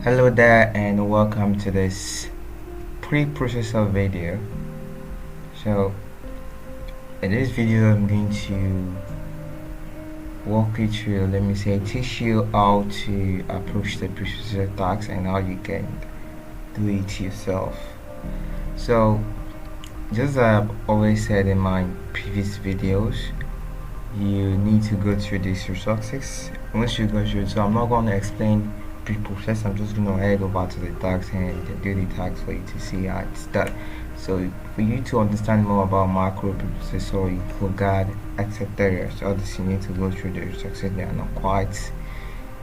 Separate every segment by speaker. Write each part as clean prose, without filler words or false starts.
Speaker 1: Hello there and welcome to this preprocessor video. So in this video I'm going to walk you through, teach you how to approach the preprocessor task and how you can do it yourself. So just as I've always said in my previous videos, you need to go through these resources. Once you go through, so I'm not going to explain preprocess. I'm just going to head over to the tags and do the tags for you to see how it's done. So for you to understand more about macro preprocessor, guard, etc. So all this you need to go through the resources. They are not quite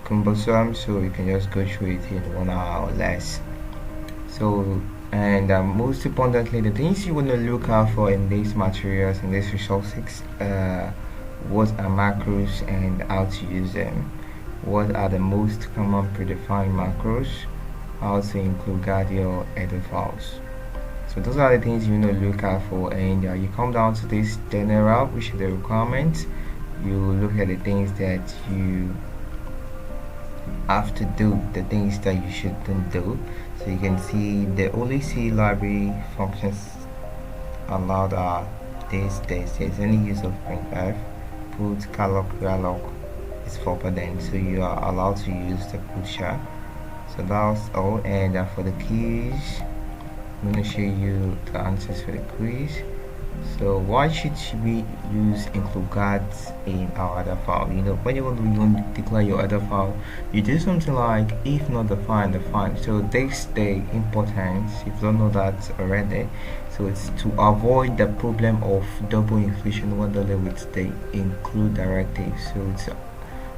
Speaker 1: cumbersome, so you can just go through it in 1 hour or less. So most importantly, the things you want to look out for in these materials, in these resources, what are macros and how to use them, what are the most common predefined macros, how to include guard your header files. So those are the things you know look out for, and you come down to this general, which is the requirements. You look at the things that you have to do, the things that you shouldn't do. So you can see the only C library functions allowed are this, any use of printf, put, calloc, realloc is forbidden, so you are allowed to use the pusher. So that's all. And for the keys, I'm going to show you the answers for the quiz. So why should we use include guards in our other file? You know, when you want to declare your other file, you do something like if not define. So this the importance, if you don't know that already. So it's to avoid the problem of double inclusion when dealing with the include directive. So it's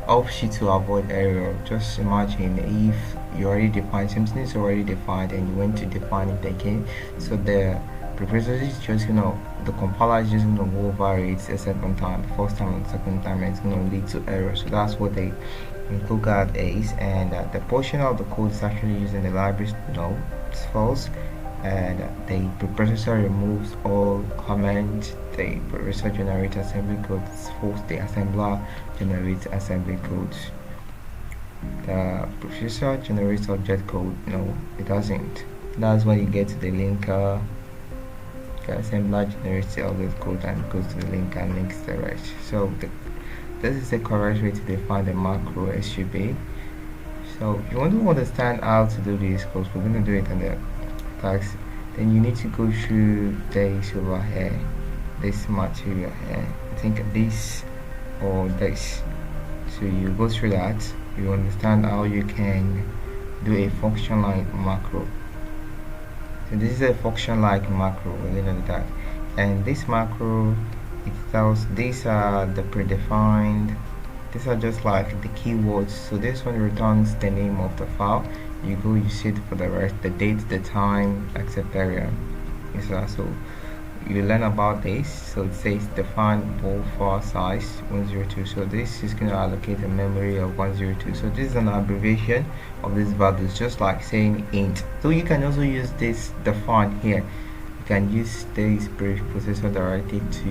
Speaker 1: helps you to avoid error. Just imagine if you already defined something is already defined and you went to define it again. So the preprocessor is just the compiler is just gonna go over it a second time, the first time and the second time, and it's gonna lead to error. So that's what the include guard is, and the portion of the code is actually using the libraries. No, it's false. And the preprocessor removes all comments. The preprocessor generates assembly code. It's false. The assembler generates assembly codes. The preprocessor generates object code. No, it doesn't. That's when you get to the linker. The assembler generates the object code and goes to the linker and links the rest. So this is the correct way to define the macro SUB. So if you want to understand how to do this, because we're going to do it in the tags, then you need to go through this over here, this material here. I think this or this. So you go through that, you understand how you can do a function like macro. So this is a function like macro within that, and this macro, it tells these are the predefined, these are just like the keywords. So this one returns the name of the file. You go, you see it for the rest, the date, the time, etc. So you learn about this. So it says define both file size 102. So this is going to allocate a memory of 102. So this is an abbreviation of these values, just like saying int. So you can also use this define here. You can use this preprocessor directive to,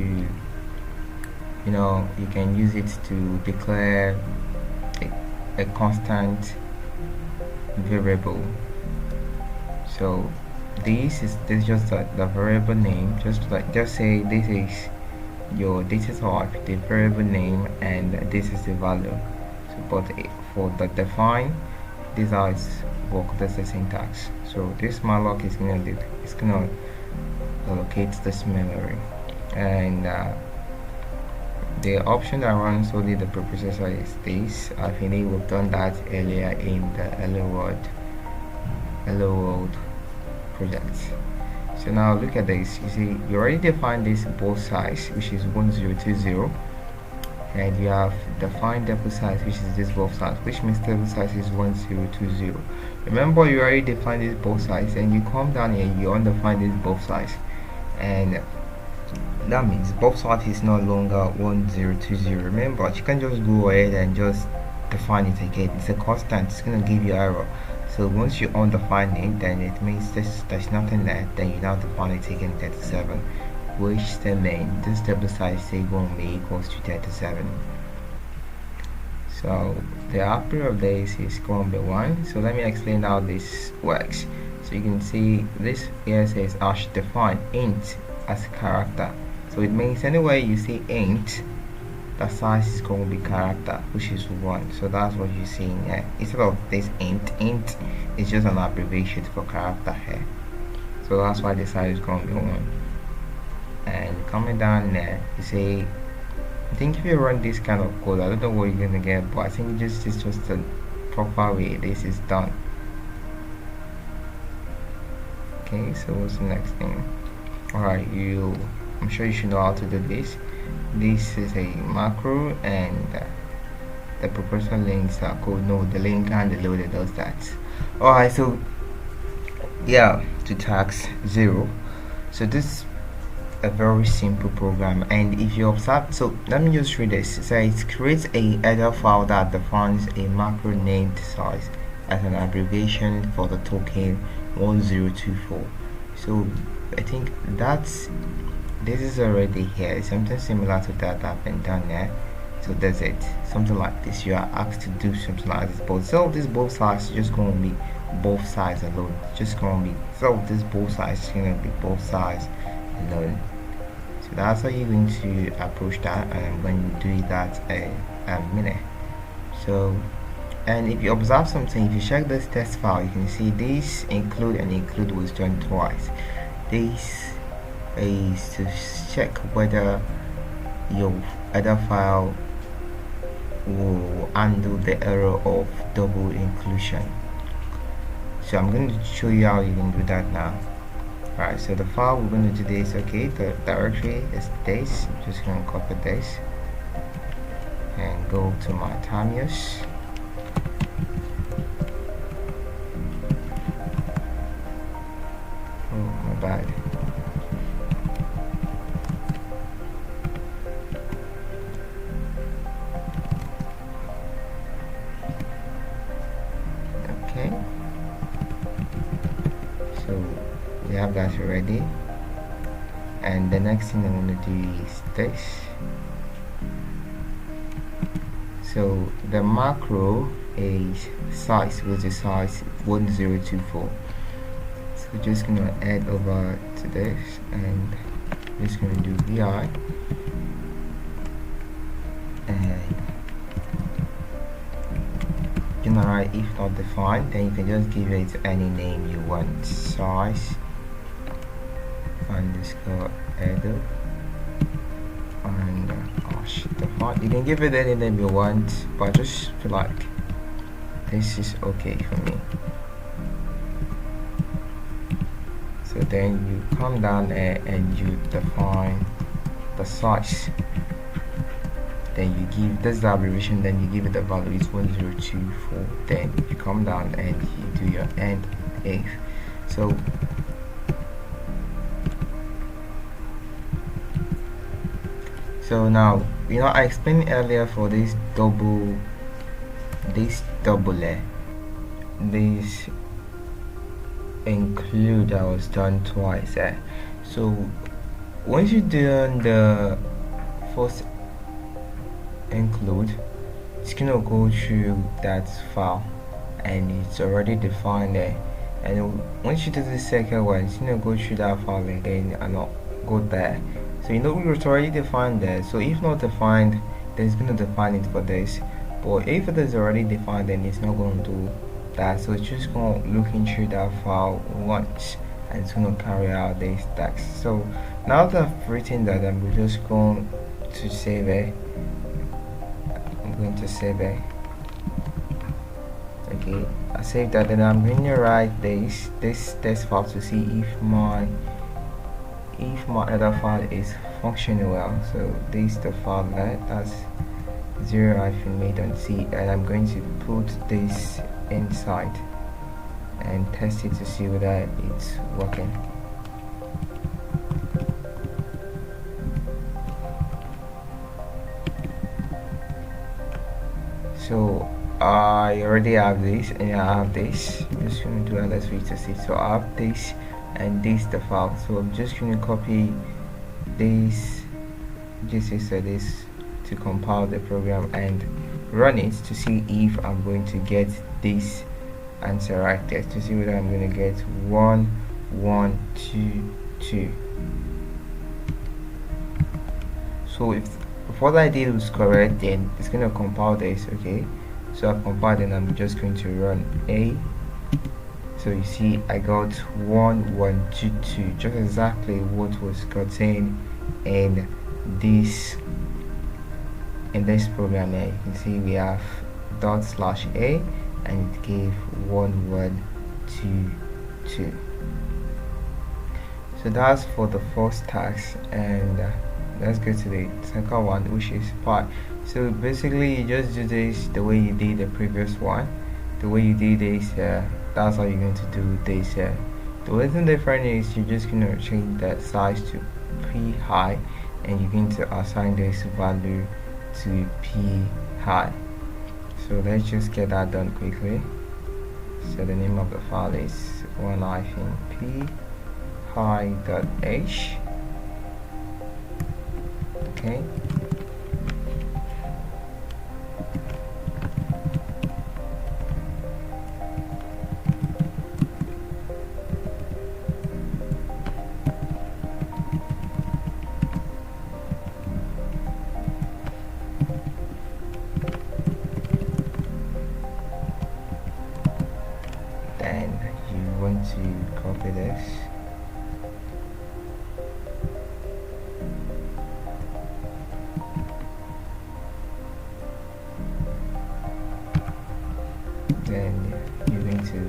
Speaker 1: you can use it to declare a constant variable. So this is just the variable name, just say this is your data type, the variable name, and this is the value. So but for the define, these are its work, that's the syntax. So this malloc is gonna allocate this memory, and the option that runs only the preprocessor is this. I think we've done that earlier in the Hello World project. So now look at this. You see, you already defined this both size, which is 1020, and you have defined depth size, which is this both size, which means table size is 1020. Remember, you already defined this both size, and you come down here, you undefine this both size, and that means both size is no longer 1020. Remember, you can just go ahead and just define it again. It's a constant, it's gonna give you error. So once you undefine it, then it means there's nothing there. Then you now define it again 37, which still means this table size say 1 equals to 37. So the output of this is going to be 1. So let me explain how this works. So you can see this here says I should define int as a character. So it means anywhere you see int, the size is going to be character, which is 1. So that's what you're seeing here. Instead of this int is just an abbreviation for character here. So that's why the size is going to be 1. And coming down there, you say, I think if you run this kind of code, I don't know what you're gonna get, but I think this is just the proper way this is done. Okay, so what's the next thing? Alright, I'm sure you should know how to do this. This is a macro, and the preprocessor links are code. No, the link and the loader does that. Alright, so yeah, to tax 0. So this a very simple program, and if you observe, so let me just read this. So it creates a header file that defines a macro named size as an abbreviation for the token 1024. So I think this is already here. Something similar to that have been done there. So that's it, something like this. You are asked to do something like this, but so this both sides just going to be both sides alone, just going to be, so this both sides is going to be both sides alone. So that's how you're going to approach that, and I'm going to do that in a minute. So, and if you observe something, if you check this test file, you can see this include and include was done twice. This is to check whether your other file will handle the error of double inclusion. So I'm going to show you how you can do that now. Alright, so the file we're going to do this, okay, the directory is this. I'm just going to copy this and go to my Tamius. Oh, my bad. Okay, so we have that already, and the next thing I'm going to do is this. So the macro is size, which is size 1024. So we're just going to add over to this, and just going to do vi, and generate if not defined. Then you can just give it any name you want. Size underscore header and define. You can give it any name you want, but I just feel like this is okay for me. So then you come down there and you define the size. Then you give this the abbreviation, then you give it the value is 1024. Then you come down and you do your end if. So now, you know, I explained earlier for this double this include that was done twice. So once you do the first include, it's gonna go through that file and it's already defined there, and once you do the second one, it's gonna go through that file again and not go there. So you know it's already defined there, so if not defined, then it's gonna define it for this, but if it is already defined, then it's not going to do that. So it's just going to look into that file once and it's going to carry out this task. So now that I've written that, I'm just going to save it. I'm going to save it. Okay, I saved that, and I'm going to write this test file to see if my other file is functioning well. So this is the file that's 0-made.c, and I'm going to put this inside and test it to see whether it's working. So I already have this and I have this. I'm just going to do LSV to see. So I have this and this the file. So I'm just going to copy this, this to compile the program and run it to see if I'm going to get this answer right there, to see whether I'm going to get 1 1 2 2. So if what I did was correct, then it's going to compile this. Okay, so I've compiled, and I'm just going to run a. So you see I got 1 1 2 2, just exactly what was contained in this program here. You can see we have ./a, and it gave 1 1 2 2. So that's for the first task, and let's go to the second one, which is pi. So basically you just do this the way you did the previous one. The way you did this, that's how you're going to do this. The only thing different is you're just going to change that size to p high, and you're going to assign this value to p high. So let's just get that done quickly. So the name of the file is -p high.h. Okay, then you want to copy this. Then you're going to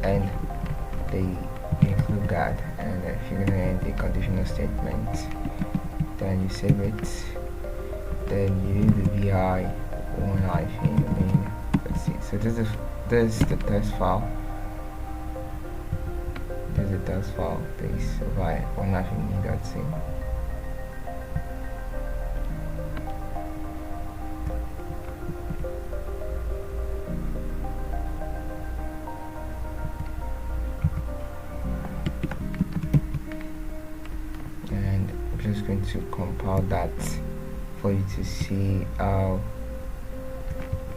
Speaker 1: end the include that, and if you're going to end the conditional statement, then you save it. Then you do the vi one hyphen main. Let's see. So this is the test file. This is the test file. This vi one hyphen main.c. Just going to compile that for you to see how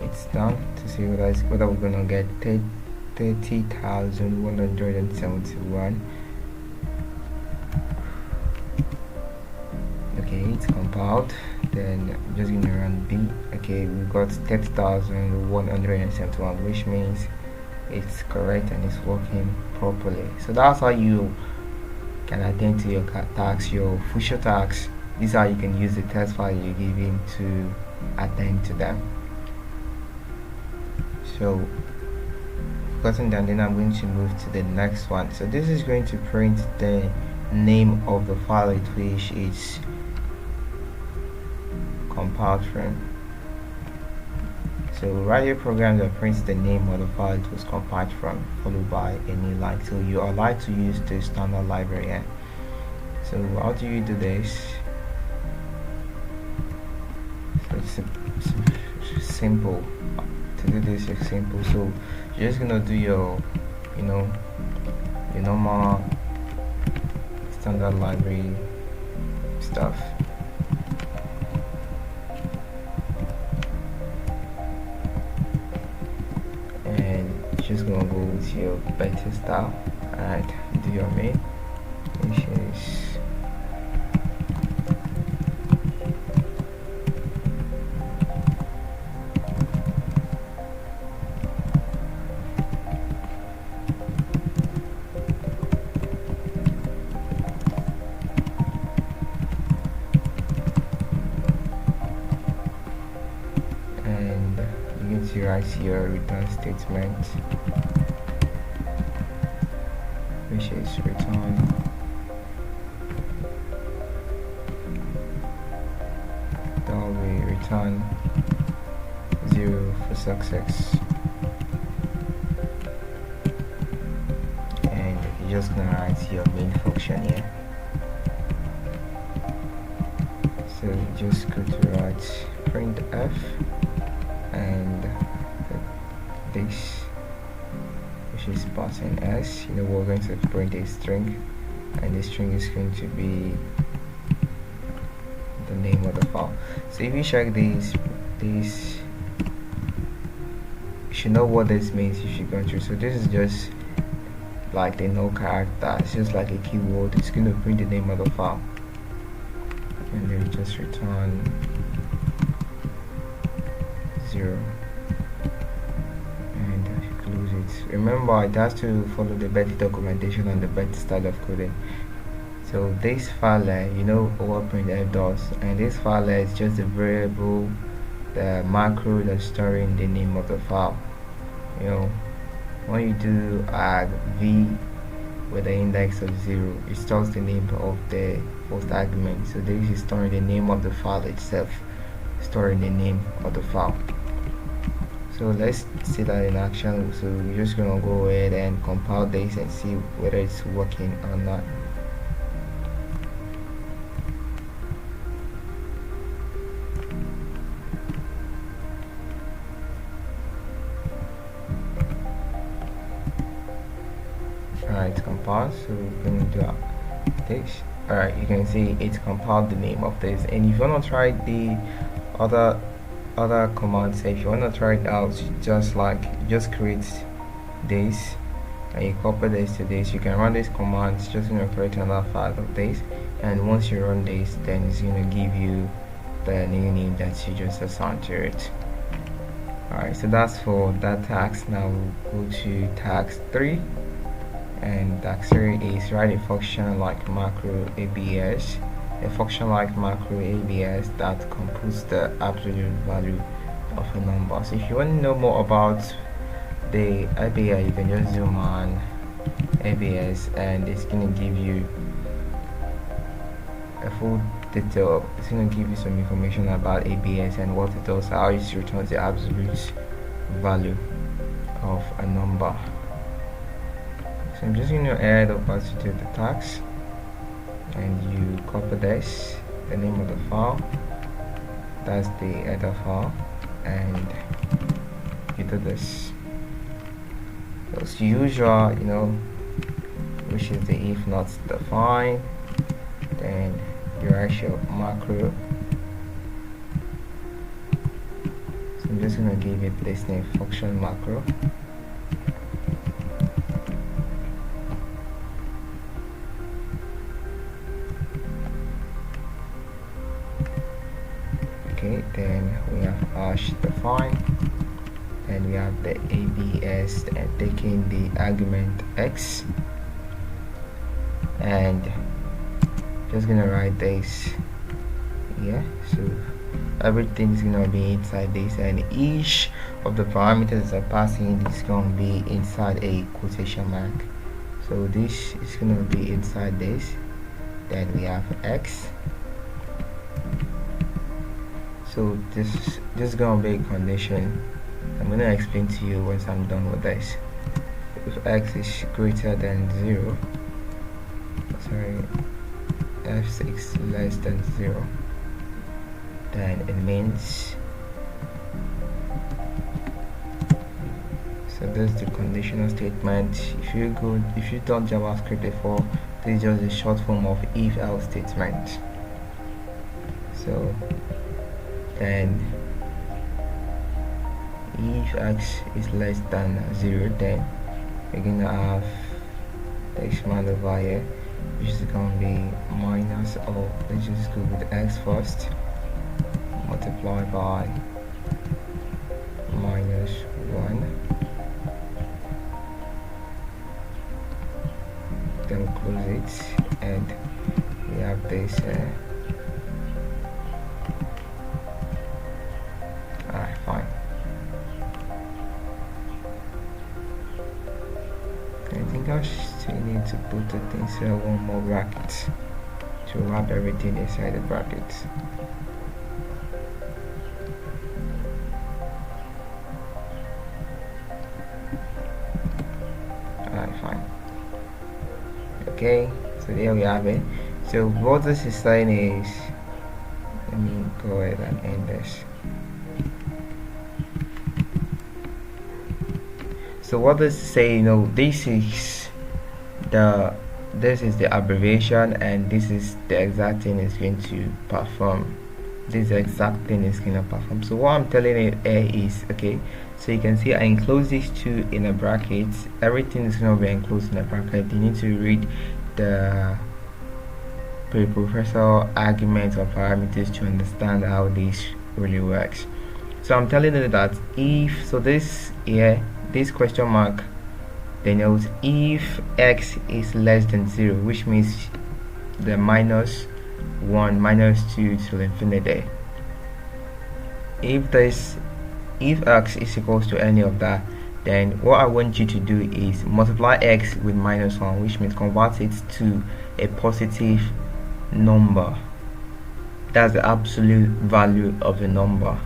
Speaker 1: it's done, to see whether we're gonna get 30,171. Okay, it's compiled. Then I'm just gonna run b. Okay, we got 30,171, which means it's correct and it's working properly. So that's how you can attend to your tasks, your future tasks. This is how you can use the test file you're giving to attend to them. So gotten done, then I'm going to move to the next one. So this is going to print the name of the file at which it's compiled from. So write your program that prints the name of the file it was compiled from, followed by a new line. So you are allowed to use the standard library here. So how do you do this? So it's simple. To do this is simple. So you're just gonna do your normal standard library stuff. Just gonna go with your beta style and do your main, which is and you need to write your return statement, which is return return 0 for success, and you're just gonna write your main function here. So just go to write printf and this, which is button s. We're going to print a string, and the string is going to be the name of the file. So if you check this should know what this means if you go through. So this is just like the no character, it's just like a keyword. It's going to print the name of the file, and then just return 0, and close it. Remember, it has to follow the better documentation and the better style of coding. So this file, you know what printf does, and this file is just a variable, the macro that's storing the name of the file. You know, when you do add v with the index of 0, it stores the name of the first argument. So this is storing the name of the file itself, storing the name of the file. So let's see that in action. So we're just gonna go ahead and compile this and see whether it's working or not. Alright, it's compiled, so we're going to do this. Alright, you can see it's compiled the name of this. And if you want to try the other commands, if you want to try it out, just create this and you copy this to this. You can run this command. It's just going to create another file of this, and once you run this, then it's going to give you the new name that you just assigned to it. Alright, so that's for that task. Now we'll go to task 3. And task 3 is write a function like macro abs, a function like macro abs that computes the absolute value of a number. So if you want to know more about the ABS, you can just zoom on ABS, and it's going to give you a full detail. It's going to give you some information about ABS and what it does, how it returns the absolute value of a number. So I'm just going to add over to the task, and you copy this, the name of the file, that's the header file, and you do this. So as usual, you know, which is the if not defined, then you write your macro. So I'm just going to give it this name, function macro. Okay, then we have hash define, and we have the abs and taking the argument x, and just gonna write this here. So everything is gonna be inside this, and each of the parameters that are passing is gonna be inside a quotation mark. So this is gonna be inside this. Then we have x. So this is gonna be a condition. I'm gonna explain to you once I'm done with this. If x is greater than 0, sorry, f6 less than 0, then it means, so this is the conditional statement. If you've done JavaScript before, this is just a short form of if else statement. So then if x is less than 0, then we're gonna have the command over here, which is gonna be minus, or let's just go with x first, multiply by minus 1, then close it, and we have this alright, fine. I think I still need to put it inside one more bracket to wrap everything inside the bracket. Alright, fine. Okay, so there we have it. So what this is saying is, let me go ahead and end this. So what does it say? You know, this is the abbreviation, and this is the exact thing it's going to perform. this exact thing is gonna perform. So what I'm telling it here is, okay, so you can see I enclose these two in a bracket. Everything is gonna be enclosed in a bracket. You need to read the preprocessor arguments or parameters to understand how this really works. So I'm telling you that if, so this here, this question mark denotes if x is less than 0, which means the minus 1, minus 2 to infinity. If x is equals to any of that, then what I want you to do is multiply x with minus 1, which means convert it to a positive number. That's the absolute value of the number.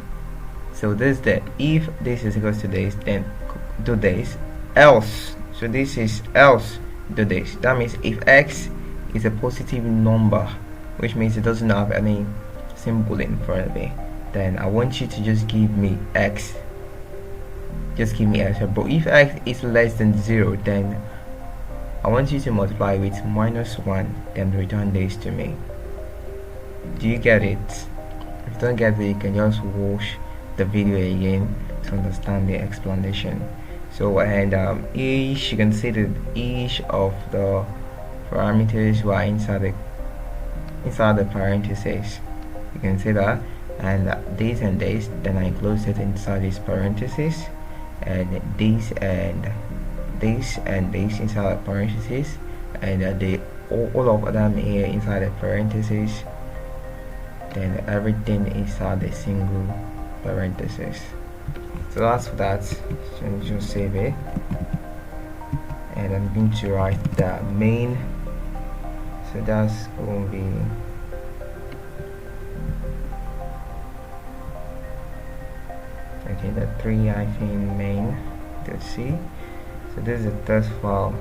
Speaker 1: So this, the if this is equals to this, then do this, else, so this is else, do this. That means if x is a positive number, which means it doesn't have any symbol in front of it, then I want you to just give me x, just give me x. But if x is less than 0, then I want you to multiply with minus 1, then return this to me. Do you get it? If you don't get it, you can just watch the video again to understand the explanation. So, and each, you can see that each of the parameters were inside the parentheses. You can see that, and this and this, then I enclose it inside these parentheses, and this and this and this inside the parentheses, and all of them here inside the parentheses, then everything inside the single parenthesis. So that's for that. So just save it, and I'm going to write the main. So that's going to be okay, the 3 hyphen main dot c. So this is the test file.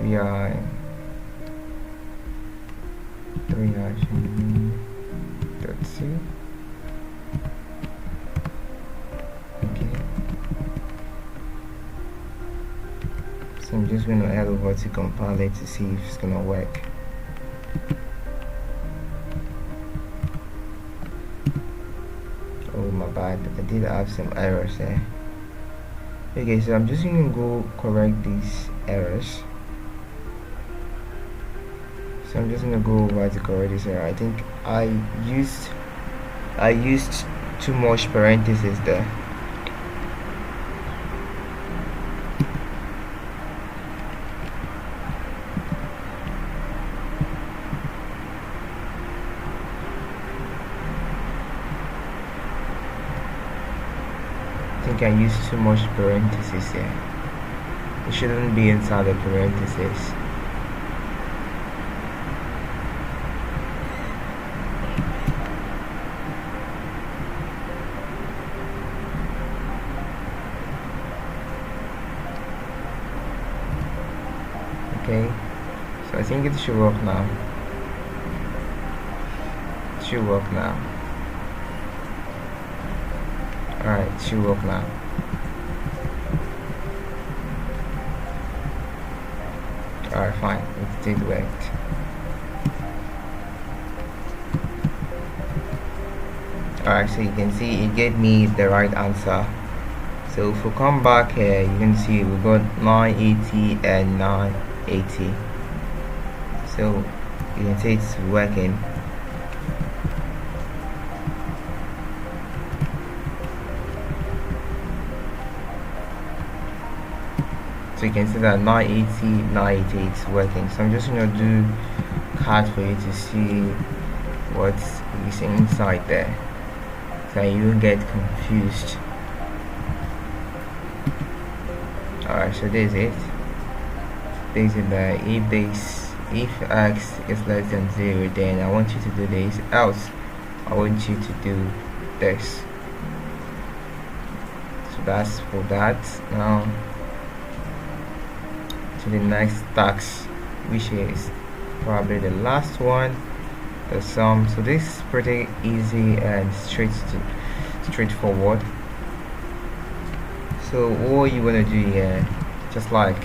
Speaker 1: vi 3 hyphen dot c. Okay, so I'm just going to head over to compile it to see if it's going to work. Oh my bad, I did have some errors there. Okay, so I'm just going to go correct these errors. So I'm just going to go over to correct this error. I think I used too much parentheses there. I think I used too much parentheses here. It shouldn't be inside the parentheses. Okay, so I think it should work now. It should work now. Alright, it should work now. Alright, fine, it did work. Alright, so you can see it gave me the right answer. So if we come back here, you can see we got 980 and 980. So you can see it's working. So you can see that 980, 980 is working. So I'm just going to do card for you to see what is inside there, so you don't get confused. Alright, so this is it. This is the if x is less than 0, then I want you to do this, else I want you to do this. So that's for that. Now to the next task, which is probably the last one, the sum. So this is pretty easy and straightforward. So all you want to do here, just like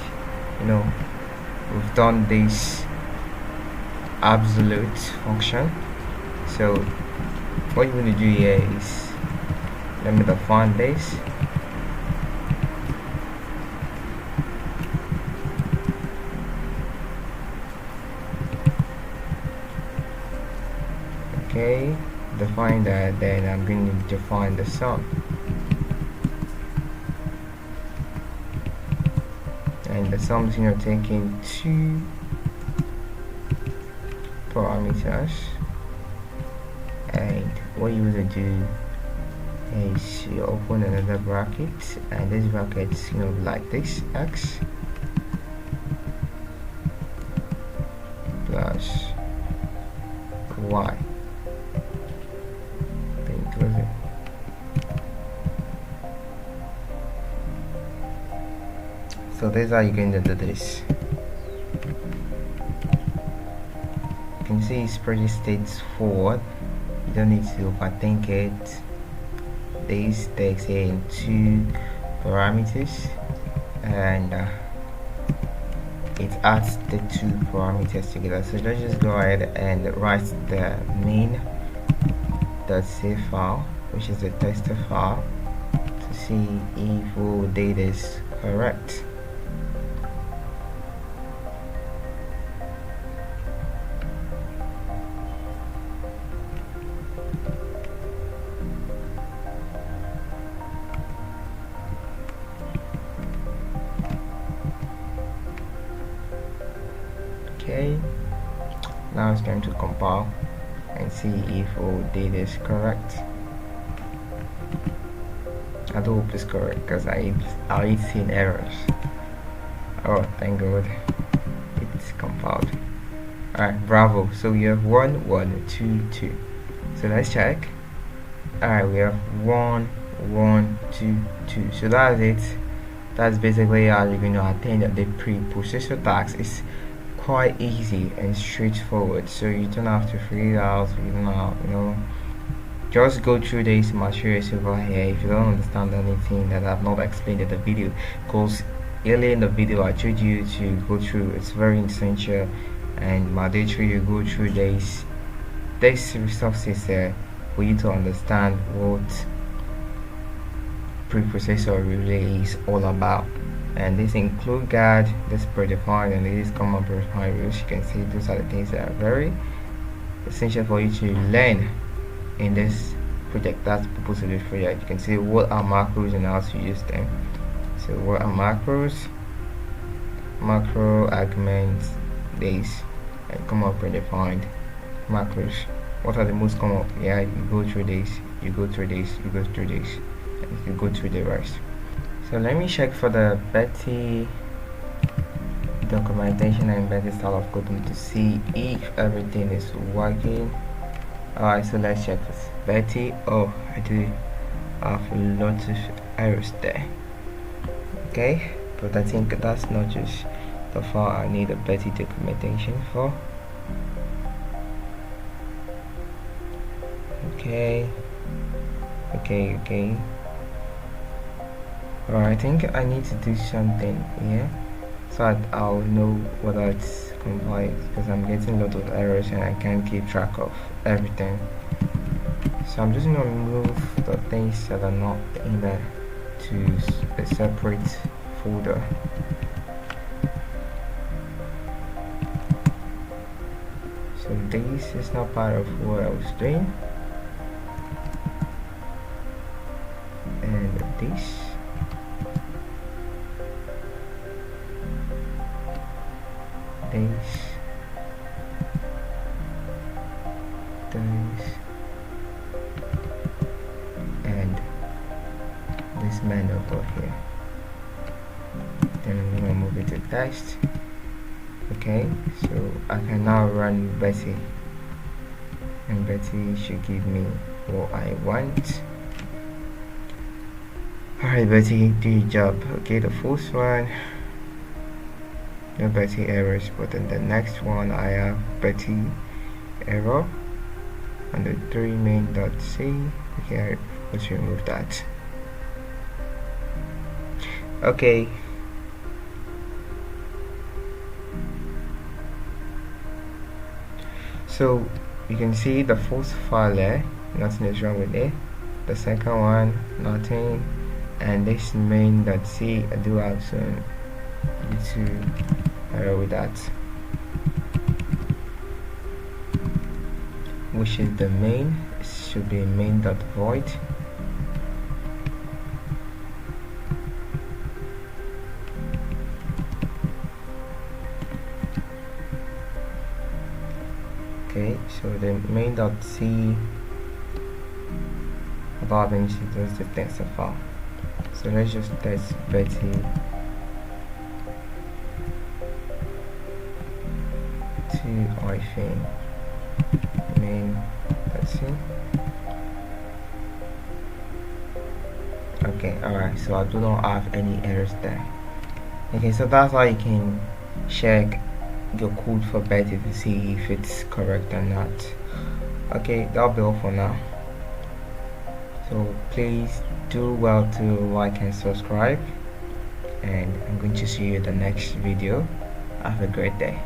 Speaker 1: we've done this absolute function. So what you want to do here is, let me define this. Okay, define that, then I'm going to define the sum, and the sum is taking two parameters, and what you will do is you open another bracket, and this bracket is like this, x plus y. Close it. So this is how you're going to do this. You can see it's pretty straightforward. You don't need to overthink it. This takes in two parameters, and it adds the two parameters together. So let's just go ahead and write the main.c file, which is the tester file, to see if all data is correct. Okay, now it's going to compile and see if all data is correct. I do hope it's correct, because I hate seeing errors. Oh, thank God, it's compiled. Alright, bravo. So we have 1 1 2 2. So let's check. Alright, we have 1 1 2 2. So that's it. That's basically how you're going to attain the preprocessor task. It's quite easy and straightforward, so you don't have to figure it out. You don't have, just go through these materials over here. If you don't understand anything that I've not explained in the video, because earlier in the video I told you to go through, it's very essential and mandatory you go through these resources for you to understand what preprocessor really is all about. And this include guard, this predefined, and this common predefined rules. You can see those are the things that are very essential for you to learn in this project. That's the purpose of this project. You can see what are macros and how to use them. So what are macros? Macro arguments, this, and common predefined macros. What are the most common? Yeah, you go through this, you go through this, you go through this, and you go through the rest. So let me check for the Betty documentation and Betty style of coding to see if everything is working. Alright, so let's check this. Betty, oh, I do have a lot of errors there. Okay, but I think that's not just the file I need a Betty documentation for. Okay. Alright, I think I need to do something here so that I'll know whether it's compliant, because I'm getting a lot of errors and I can't keep track of everything. So I'm just going to remove the things that are not in there to a separate folder. So this is not part of what I was doing, and this. And this man over here. Then I'm gonna move it to text. Okay, so I can now run Betty, and Betty should give me what I want. Alright, Betty, do your job. Okay, the first one, no Betty errors, but in the next one I have Betty error. on the 3 main.c. Okay, let's remove that. Okay, so you can see the first file there, nothing is wrong with it. The second one, nothing. And this main.c, I do have some YouTube error with that, which is the main. It should be main.void. Okay, so the main.c above is the text file. So let's just test Betty to hyphen main.c. Okay, alright, so I do not have any errors there. Okay, so that's how you can check your code for Betty to see if it's correct or not. Okay, that'll be all for now. So please do well to like and subscribe, and I'm going to see you in the next video. Have a great day.